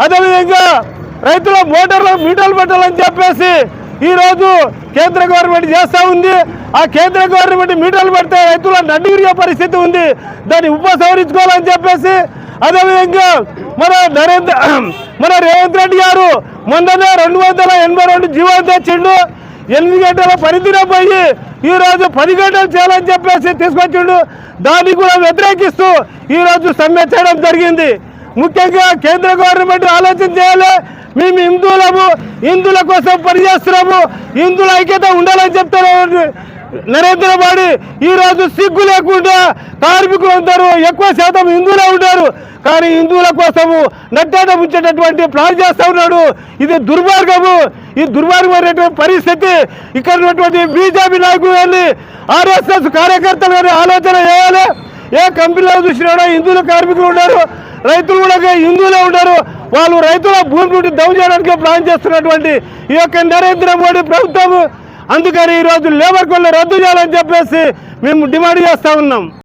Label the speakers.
Speaker 1: అదేవిధంగా రైతుల మోటార్లు మీటర్లు పెట్టాలని చెప్పేసి ఈరోజు కేంద్ర గవర్నమెంట్ చేస్తూ ఉంది. ఆ కేంద్ర గవర్నమెంట్ మీటర్లు పెడితే రైతుల నడ్డిగిరిగే పరిస్థితి ఉంది. దాన్ని ఉపసంహరించుకోవాలని చెప్పేసి అదేవిధంగా మన రేవంత్ రెడ్డి గారు మొన్ననే 282 జీవోలు తెచ్చిండు. 8 గంటల పరిధిలో పోయి ఈరోజు 10 గంటలు చేయాలని చెప్పేసి తీసుకొచ్చిండు. దాన్ని కూడా వ్యతిరేకిస్తూ ఈరోజు సమ్మె చేయడం జరిగింది. ముఖ్యంగా కేంద్ర గవర్నమెంట్ ఆలోచన చేయాలి. మేము హిందువుల కోసం పనిచేస్తున్నాము, హిందువుల ఐక్యత ఉండాలని చెప్తారు నరేంద్ర మోడీ. ఈరోజు సిగ్గు లేకుండా కార్మికులు అందరూ ఎక్కువ శాతం హిందువులే ఉన్నారు, కానీ హిందువుల కోసము నట్టాట ఉంచేటటువంటి ప్లాన్ చేస్తూ ఉన్నాడు. ఇది దుర్మార్గము. ఈ దుర్మార్గమైనటువంటి పరిస్థితి ఇక్కడ ఉన్నటువంటి బీజేపీ నాయకులు కానీ ఆర్ఎస్ఎస్ కార్యకర్తలు కానీ ఆలోచన చేయాలి. ఏ కంపెనీలో చూసినా హిందువుల కార్మికులు ఉన్నారు, రైతులు కూడా హిందువులే ఉన్నారు. వాళ్ళు రైతుల భూమి నుండి దౌడు చేయడానికి ప్లాన్ చేస్తున్నటువంటి ఈ యొక్క నరేంద్ర మోడీ ప్రభుత్వం. అందుకని ఈరోజు లేబర్ కోడ్లు రద్దు చేయాలని చెప్పేసి మేము డిమాండ్ చేస్తూ ఉన్నాం.